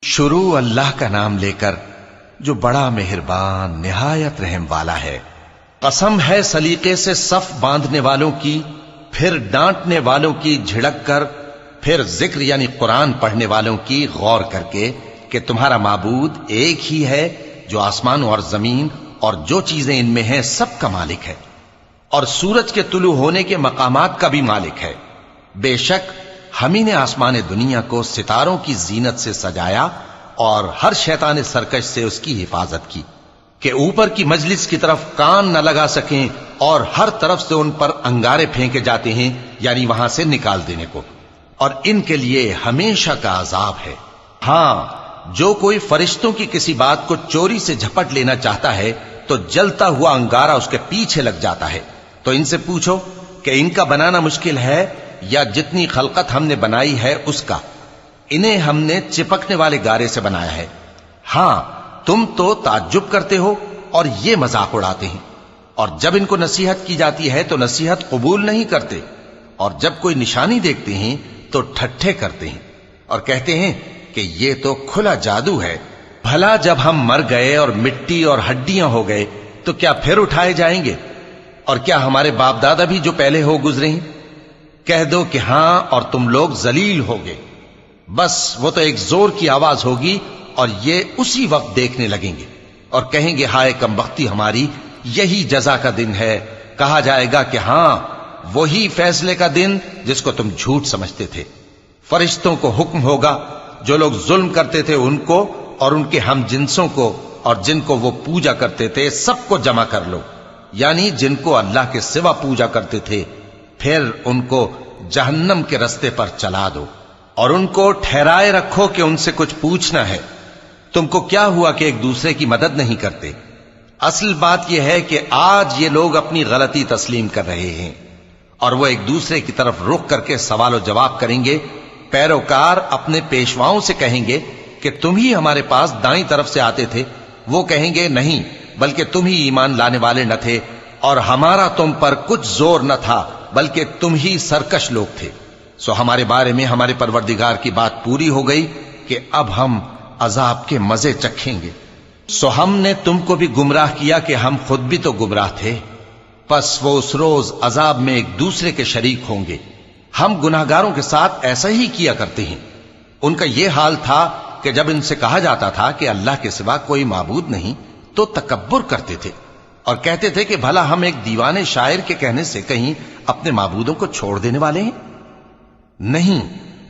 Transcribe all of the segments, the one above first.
شروع اللہ کا نام لے کر جو بڑا مہربان نہایت رحم والا ہے۔ قسم ہے سلیقے سے صف باندھنے والوں کی، پھر ڈانٹنے والوں کی جھڑک کر، پھر ذکر یعنی قرآن پڑھنے والوں کی غور کر کے کہ تمہارا معبود ایک ہی ہے جو آسمان اور زمین اور جو چیزیں ان میں ہیں سب کا مالک ہے، اور سورج کے طلوع ہونے کے مقامات کا بھی مالک ہے۔ بے شک ہم ہی نے آسمان دنیا کو ستاروں کی زینت سے سجایا اور ہر شیطان سرکش سے اس کی حفاظت کی کہ اوپر کی مجلس کی طرف کان نہ لگا سکیں، اور ہر طرف سے ان پر انگارے پھینکے جاتے ہیں یعنی وہاں سے نکال دینے کو، اور ان کے لیے ہمیشہ کا عذاب ہے۔ ہاں، جو کوئی فرشتوں کی کسی بات کو چوری سے جھپٹ لینا چاہتا ہے تو جلتا ہوا انگارہ اس کے پیچھے لگ جاتا ہے۔ تو ان سے پوچھو کہ ان کا بنانا مشکل ہے یا جتنی خلقت ہم نے بنائی ہے اس کا؟ انہیں ہم نے چپکنے والے گارے سے بنایا ہے۔ ہاں، تم تو تعجب کرتے ہو اور یہ مذاق اڑاتے ہیں، اور جب ان کو نصیحت کی جاتی ہے تو نصیحت قبول نہیں کرتے، اور جب کوئی نشانی دیکھتے ہیں تو ٹھٹھے کرتے ہیں اور کہتے ہیں کہ یہ تو کھلا جادو ہے۔ بھلا جب ہم مر گئے اور مٹی اور ہڈیاں ہو گئے تو کیا پھر اٹھائے جائیں گے؟ اور کیا ہمارے باپ دادا بھی جو پہلے ہو گزرے ہیں؟ کہہ دو کہ ہاں، اور تم لوگ ذلیل ہوگے۔ بس وہ تو ایک زور کی آواز ہوگی اور یہ اسی وقت دیکھنے لگیں گے اور کہیں گے ہائے کمبختی ہماری، یہی جزا کا دن ہے۔ کہا جائے گا کہ ہاں، وہی فیصلے کا دن جس کو تم جھوٹ سمجھتے تھے۔ فرشتوں کو حکم ہوگا جو لوگ ظلم کرتے تھے ان کو اور ان کے ہم جنسوں کو اور جن کو وہ پوجا کرتے تھے سب کو جمع کر لو، یعنی جن کو اللہ کے سوا پوجا کرتے تھے، پھر ان کو جہنم کے رستے پر چلا دو اور ان کو ٹھہرائے رکھو کہ ان سے کچھ پوچھنا ہے۔ تم کو کیا ہوا کہ ایک دوسرے کی مدد نہیں کرتے؟ اصل بات یہ ہے کہ آج یہ لوگ اپنی غلطی تسلیم کر رہے ہیں اور وہ ایک دوسرے کی طرف رخ کر کے سوال و جواب کریں گے۔ پیروکار اپنے پیشواؤں سے کہیں گے کہ تم ہی ہمارے پاس دائیں طرف سے آتے تھے۔ وہ کہیں گے نہیں، بلکہ تم ہی ایمان لانے والے نہ تھے، اور ہمارا تم پر کچھ زور نہ تھا، بلکہ تم ہی سرکش لوگ تھے۔ سو ہمارے بارے میں ہمارے پروردگار کی بات پوری ہو گئی کہ اب ہم عذاب کے مزے چکھیں گے۔ سو ہم نے تم کو بھی گمراہ کیا کہ ہم خود بھی تو گمراہ تھے، پس وہ اس روز عذاب میں ایک دوسرے کے شریک ہوں گے۔ ہم گناہگاروں کے ساتھ ایسا ہی کیا کرتے ہیں۔ ان کا یہ حال تھا کہ جب ان سے کہا جاتا تھا کہ اللہ کے سوا کوئی معبود نہیں تو تکبر کرتے تھے اور کہتے تھے کہ بھلا ہم ایک دیوانے شاعر کے کہنے سے کہیں اپنے معبودوں کو چھوڑ دینے والے ہیں؟ نہیں،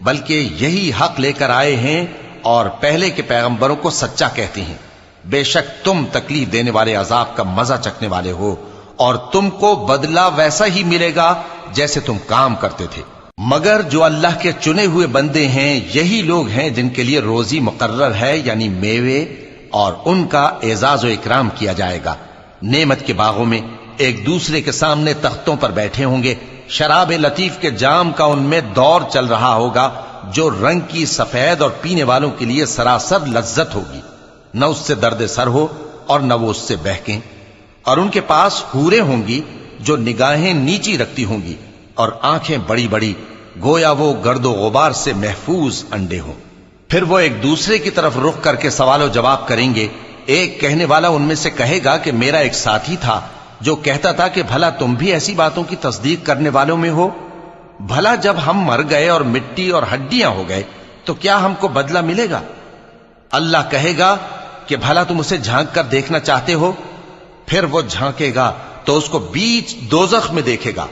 بلکہ یہی حق لے کر آئے ہیں اور پہلے کے پیغمبروں کو سچا کہتے ہیں۔ بے شک تم تکلیف دینے والے عذاب کا مزہ چکھنے والے ہو، اور تم کو بدلہ ویسا ہی ملے گا جیسے تم کام کرتے تھے۔ مگر جو اللہ کے چنے ہوئے بندے ہیں یہی لوگ ہیں جن کے لیے روزی مقرر ہے، یعنی میوے، اور ان کا اعزاز و اکرام کیا جائے گا۔ نعمت کے باغوں میں ایک دوسرے کے سامنے تختوں پر بیٹھے ہوں گے، شراب لطیف کے جام کا ان میں دور چل رہا ہوگا جو رنگ کی سفید اور پینے والوں کے لیے سراسر لذت ہوگی، نہ اس سے درد سر ہو اور نہ وہ اس سے بہکیں۔ اور ان کے پاس حوریں ہوں گی جو نگاہیں نیچی رکھتی ہوں گی اور آنکھیں بڑی بڑی، گویا وہ گرد و غبار سے محفوظ انڈے ہوں۔ پھر وہ ایک دوسرے کی طرف رخ کر کے سوال و جواب کریں گے۔ ایک کہنے والا ان میں سے کہے گا کہ میرا ایک ساتھی تھا جو کہتا تھا کہ بھلا تم بھی ایسی باتوں کی تصدیق کرنے والوں میں ہو؟ بھلا جب ہم مر گئے اور مٹی اور ہڈیاں ہو گئے تو کیا ہم کو بدلہ ملے گا؟ اللہ کہے گا کہ بھلا تم اسے جھانک کر دیکھنا چاہتے ہو؟ پھر وہ جھانکے گا تو اس کو بیچ دوزخ میں دیکھے گا،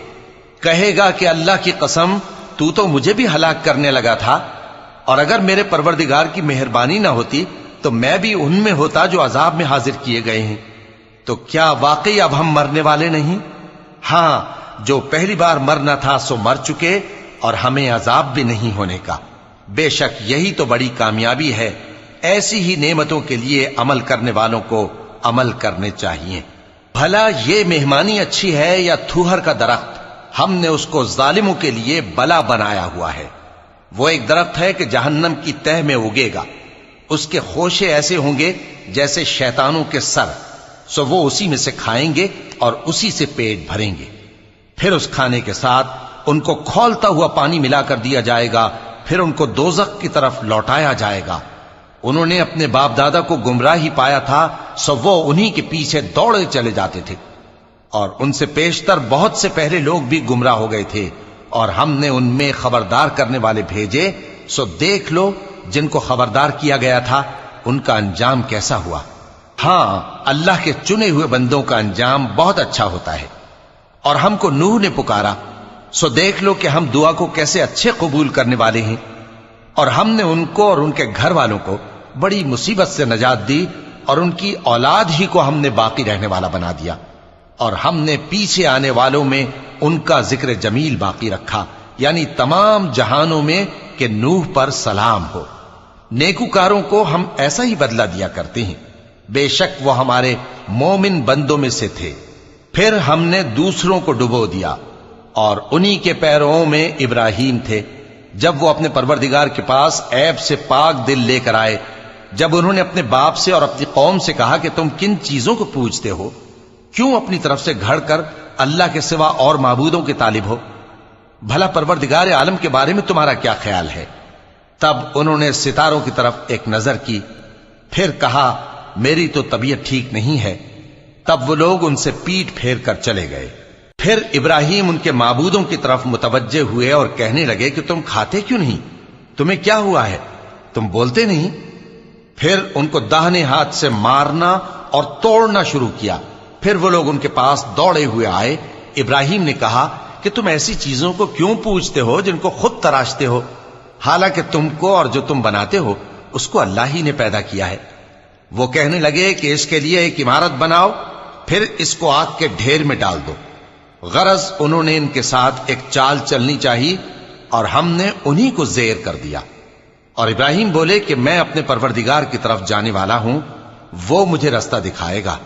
کہے گا کہ اللہ کی قسم تو مجھے بھی ہلاک کرنے لگا تھا، اور اگر میرے پروردگار کی مہربانی نہ ہوتی تو میں بھی ان میں ہوتا جو عذاب میں حاضر کیے گئے ہیں۔ تو کیا واقعی اب ہم مرنے والے نہیں؟ ہاں، جو پہلی بار مرنا تھا سو مر چکے اور ہمیں عذاب بھی نہیں ہونے کا۔ بے شک یہی تو بڑی کامیابی ہے۔ ایسی ہی نعمتوں کے لیے عمل کرنے والوں کو عمل کرنے چاہیے۔ بھلا یہ مہمانی اچھی ہے یا تھوہر کا درخت؟ ہم نے اس کو ظالموں کے لیے بلا بنایا ہوا ہے۔ وہ ایک درخت ہے کہ جہنم کی تہ میں اگے گا، اس کے خوشے ایسے ہوں گے جیسے شیطانوں کے سر، سو وہ اسی میں سے کھائیں گے اور اسی سے پیٹ بھریں گے۔ پھر اس کھانے کے ساتھ ان کو کھولتا ہوا پانی ملا کر دیا جائے گا، پھر ان کو دوزخ کی طرف لوٹایا جائے گا۔ انہوں نے اپنے باپ دادا کو گمراہ ہی پایا تھا، سو وہ انہی کے پیچھے دوڑے چلے جاتے تھے، اور ان سے پیشتر بہت سے پہلے لوگ بھی گمراہ ہو گئے تھے، اور ہم نے ان میں خبردار کرنے والے بھیجے، سو دیکھ لو جن کو خبردار کیا گیا تھا ان کا انجام کیسا ہوا۔ ہاں، اللہ کے چنے ہوئے بندوں کا انجام بہت اچھا ہوتا ہے۔ اور ہم کو نوح نے پکارا، سو دیکھ لو کہ ہم دعا کو کیسے اچھے قبول کرنے والے ہیں، اور ہم نے ان کو اور ان کے گھر والوں کو بڑی مصیبت سے نجات دی، اور ان کی اولاد ہی کو ہم نے باقی رہنے والا بنا دیا، اور ہم نے پیچھے آنے والوں میں ان کا ذکر جمیل باقی رکھا، یعنی تمام جہانوں میں کہ نوح پر سلام ہو۔ نیکوکاروں کو ہم ایسا ہی بدلہ دیا کرتے ہیں، بے شک وہ ہمارے مومن بندوں میں سے تھے۔ پھر ہم نے دوسروں کو ڈبو دیا، اور انہی کے پیرووں میں ابراہیم تھے، جب وہ اپنے پروردگار کے پاس عیب سے پاک دل لے کر آئے، جب انہوں نے اپنے باپ سے اور اپنی قوم سے کہا کہ تم کن چیزوں کو پوجتے ہو، کیوں اپنی طرف سے گھڑ کر اللہ کے سوا اور معبودوں کے طالب ہو؟ بھلا پروردگار عالم کے بارے میں تمہارا کیا خیال ہے؟ تب انہوں نے ستاروں کی طرف ایک نظر کی، پھر کہا میری تو طبیعت ٹھیک نہیں ہے۔ تب وہ لوگ ان سے پیٹ پھیر کر چلے گئے۔ پھر ابراہیم ان کے معبودوں کی طرف متوجہ ہوئے اور کہنے لگے کہ تم کھاتے کیوں نہیں؟ تمہیں کیا ہوا ہے؟ تم بولتے نہیں؟ پھر ان کو داہنے ہاتھ سے مارنا اور توڑنا شروع کیا۔ پھر وہ لوگ ان کے پاس دوڑے ہوئے آئے۔ ابراہیم نے کہا کہ تم ایسی چیزوں کو کیوں پوجتے ہو جن کو خود تراشتے ہو، حالانکہ تم کو اور جو تم بناتے ہو اس کو اللہ ہی نے پیدا کیا ہے۔ وہ کہنے لگے کہ اس کے لیے ایک عمارت بناؤ، پھر اس کو آگ کے ڈھیر میں ڈال دو۔ غرض انہوں نے ان کے ساتھ ایک چال چلنی چاہی، اور ہم نے انہی کو زیر کر دیا۔ اور ابراہیم بولے کہ میں اپنے پروردگار کی طرف جانے والا ہوں، وہ مجھے رستہ دکھائے گا۔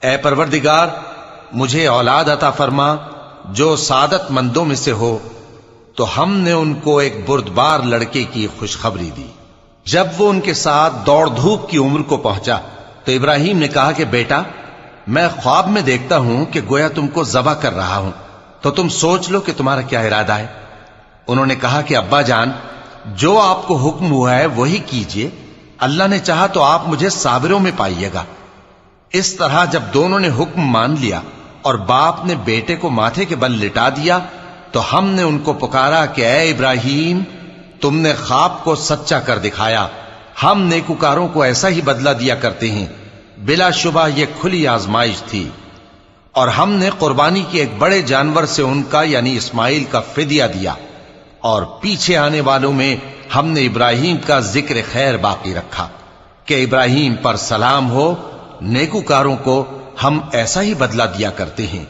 اے پروردگار، مجھے اولاد عطا فرما جو سعادت مندوں میں سے ہو۔ تو ہم نے ان کو ایک بردبار لڑکے کی خوشخبری دی۔ جب وہ ان کے ساتھ دوڑ دھوپ کی عمر کو پہنچا تو ابراہیم نے کہا کہ بیٹا، میں خواب میں دیکھتا ہوں کہ گویا تم کو ذبح کر رہا ہوں، تو تم سوچ لو کہ تمہارا کیا ارادہ ہے۔ انہوں نے کہا کہ ابا جان، جو آپ کو حکم ہوا ہے وہی کیجئے، اللہ نے چاہا تو آپ مجھے صابروں میں پائیے گا۔ اس طرح جب دونوں نے حکم مان لیا اور باپ نے بیٹے کو ماتھے کے بل لٹا دیا، تو ہم نے ان کو پکارا کہ اے ابراہیم، تم نے خواب کو سچا کر دکھایا، ہم نیکوکاروں کو ایسا ہی بدلہ دیا کرتے ہیں، بلا شبہ یہ کھلی آزمائش تھی۔ اور ہم نے قربانی کی ایک بڑے جانور سے ان کا یعنی اسماعیل کا فدیہ دیا، اور پیچھے آنے والوں میں ہم نے ابراہیم کا ذکر خیر باقی رکھا کہ ابراہیم پر سلام ہو۔ نیکوکاروں کو ہم ایسا ہی بدلہ دیا کرتے ہیں،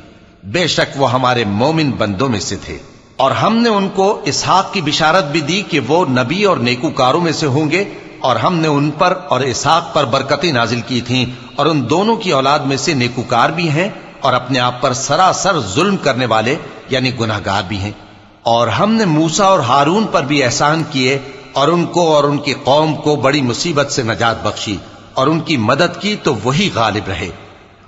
بے شک وہ ہمارے مومن بندوں میں سے تھے۔ اور ہم نے ان کو اسحاق کی بشارت بھی دی کہ وہ نبی اور نیکوکاروں میں سے ہوں گے، اور ہم نے ان پر اور اسحاق پر برکتیں نازل کی تھیں، اور ان دونوں کی اولاد میں سے نیکوکار بھی ہیں اور اپنے آپ پر سراسر ظلم کرنے والے یعنی گناہگار بھی ہیں۔ اور ہم نے موسیٰ اور ہارون پر بھی احسان کیے، اور ان کو اور ان کی قوم کو بڑی مصیبت سے نجات بخشی، اور ان کی مدد کی تو وہی غالب رہے۔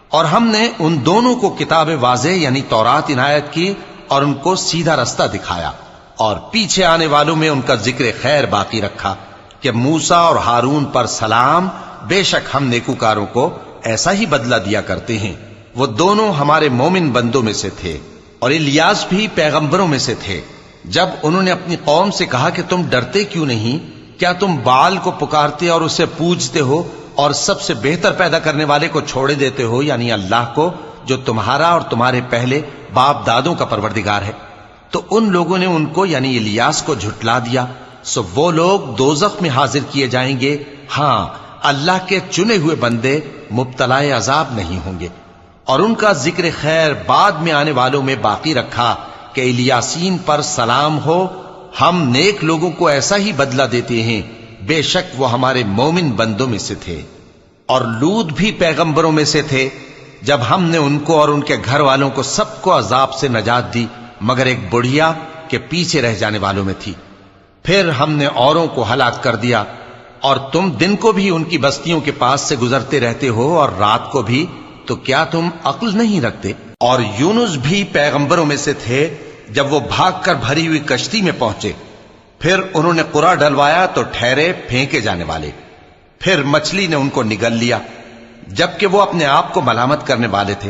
اور ہم نے ان دونوں کو کتاب واضح یعنی تورات عنایت کی، اور ان کو سیدھا رستہ دکھایا، اور پیچھے آنے والوں میں ان کا ذکر خیر باقی رکھا کہ موسیٰ اور ہارون پر سلام، بے شک ہم نیکوکاروں کو ایسا ہی بدلہ دیا کرتے ہیں۔ وہ دونوں ہمارے مومن بندوں میں سے تھے۔ اور الیاس بھی پیغمبروں میں سے تھے۔ جب انہوں نے اپنی قوم سے کہا کہ تم ڈرتے کیوں نہیں؟ کیا تم بال کو پکارتے اور اسے پوجتے ہو، اور سب سے بہتر پیدا کرنے والے کو چھوڑے دیتے ہو یعنی اللہ کو، جو تمہارا اور تمہارے پہلے باپ دادوں کا پروردگار ہے؟ تو ان لوگوں نے ان کو یعنی الیاس کو جھٹلا دیا، سو وہ لوگ دوزخ میں حاضر کیے جائیں گے۔ ہاں، اللہ کے چنے ہوئے بندے مبتلا عذاب نہیں ہوں گے۔ اور ان کا ذکر خیر بعد میں آنے والوں میں باقی رکھا کہ الیاسین پر سلام ہو، ہم نیک لوگوں کو ایسا ہی بدلہ دیتے ہیں، بے شک وہ ہمارے مومن بندوں میں سے تھے۔ اور لوط بھی پیغمبروں میں سے تھے، جب ہم نے ان کو اور ان کے گھر والوں کو سب کو عذاب سے نجات دی مگر ایک بڑھیا کہ پیچھے رہ جانے والوں میں تھی۔ پھر ہم نے اوروں کو ہلاک کر دیا، اور تم دن کو بھی ان کی بستیوں کے پاس سے گزرتے رہتے ہو اور رات کو بھی، تو کیا تم عقل نہیں رکھتے؟ اور یونس بھی پیغمبروں میں سے تھے، جب وہ بھاگ کر بھری ہوئی کشتی میں پہنچے، پھر انہوں نے قرع ڈلوایا تو ٹھہرے پھینکے جانے والے۔ پھر مچھلی نے ان کو نگل لیا جبکہ وہ اپنے آپ کو ملامت کرنے والے تھے۔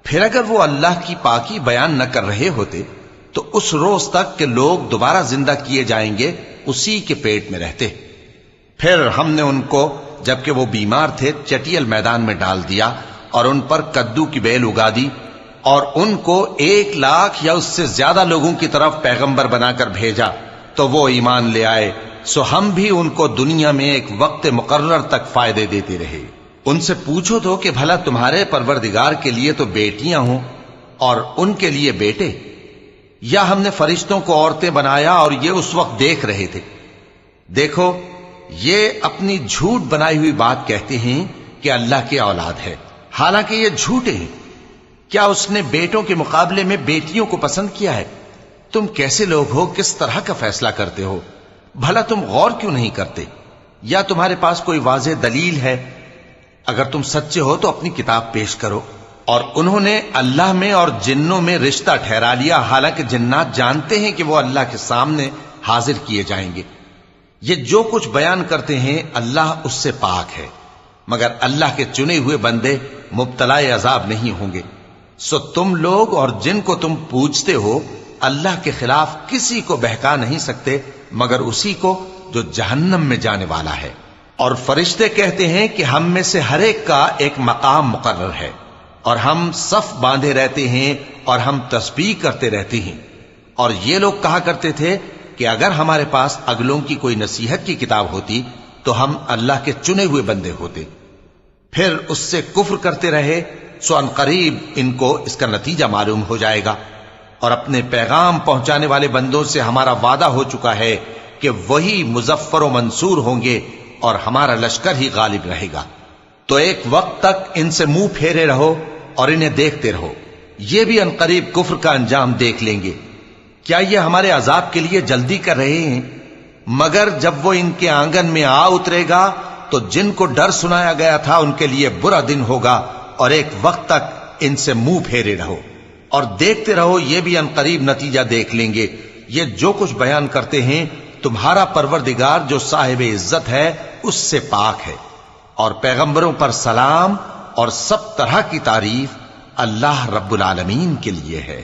پھر اگر وہ اللہ کی پاکی بیان نہ کر رہے ہوتے تو اس روز تک کہ لوگ دوبارہ زندہ کیے جائیں گے اسی کے پیٹ میں رہتے۔ پھر ہم نے ان کو جبکہ وہ بیمار تھے چٹیل میدان میں ڈال دیا اور ان پر کدو کی بیل اگا دی، اور ان کو 1,00,000 یا اس سے زیادہ لوگوں کی طرف پیغمبر بنا کر بھیجا تو وہ ایمان لے آئے، سو ہم بھی ان کو دنیا میں ایک وقت مقرر تک فائدے دیتے رہے۔ ان سے پوچھو تو کہ بھلا تمہارے پروردگار کے لیے تو بیٹیاں ہوں اور ان کے لیے بیٹے، یا ہم نے فرشتوں کو عورتیں بنایا اور یہ اس وقت دیکھ رہے تھے؟ دیکھو، یہ اپنی جھوٹ بنائی ہوئی بات کہتے ہیں کہ اللہ کی اولاد ہے، حالانکہ یہ جھوٹے ہیں۔ کیا اس نے بیٹوں کے مقابلے میں بیٹیوں کو پسند کیا ہے؟ تم کیسے لوگ ہو، کس طرح کا فیصلہ کرتے ہو؟ بھلا تم غور کیوں نہیں کرتے؟ یا تمہارے پاس کوئی واضح دلیل ہے؟ اگر تم سچے ہو تو اپنی کتاب پیش کرو۔ اور انہوں نے اللہ میں اور جنوں میں رشتہ ٹھہرا لیا، حالانکہ جنات جانتے ہیں کہ وہ اللہ کے سامنے حاضر کیے جائیں گے۔ یہ جو کچھ بیان کرتے ہیں اللہ اس سے پاک ہے، مگر اللہ کے چنے ہوئے بندے مبتلا عذاب نہیں ہوں گے۔ سو تم لوگ اور جن کو تم پوجتے ہو اللہ کے خلاف کسی کو بہکا نہیں سکتے مگر اسی کو جو جہنم میں جانے والا ہے۔ اور فرشتے کہتے ہیں کہ ہم میں سے ہر ایک کا ایک مقام مقرر ہے، اور ہم صف باندھے رہتے ہیں اور ہم تسبیح کرتے رہتے ہیں۔ اور یہ لوگ کہا کرتے تھے کہ اگر ہمارے پاس اگلوں کی کوئی نصیحت کی کتاب ہوتی تو ہم اللہ کے چنے ہوئے بندے ہوتے۔ پھر اس سے کفر کرتے رہے، سو ان قریب ان کو اس کا نتیجہ معلوم ہو جائے گا۔ اور اپنے پیغام پہنچانے والے بندوں سے ہمارا وعدہ ہو چکا ہے کہ وہی مظفر و منصور ہوں گے اور ہمارا لشکر ہی غالب رہے گا۔ تو ایک وقت تک ان سے منہ پھیرے رہو اور انہیں دیکھتے رہو، یہ بھی عنقریب کفر کا انجام دیکھ لیں گے۔ کیا یہ ہمارے عذاب کے لیے جلدی کر رہے ہیں؟ مگر جب وہ ان کے آنگن میں آ اترے گا تو جن کو ڈر سنایا گیا تھا ان کے لیے برا دن ہوگا، اور ایک وقت تک ان سے منہ پھیرے رہو اور دیکھتے رہو، یہ بھی عنقریب نتیجہ دیکھ لیں گے۔ یہ جو کچھ بیان کرتے ہیں تمہارا پروردگار جو صاحب عزت ہے اس سے پاک ہے، اور پیغمبروں پر سلام اور سب طرح کی تعریف اللہ رب العالمین کے لیے ہے۔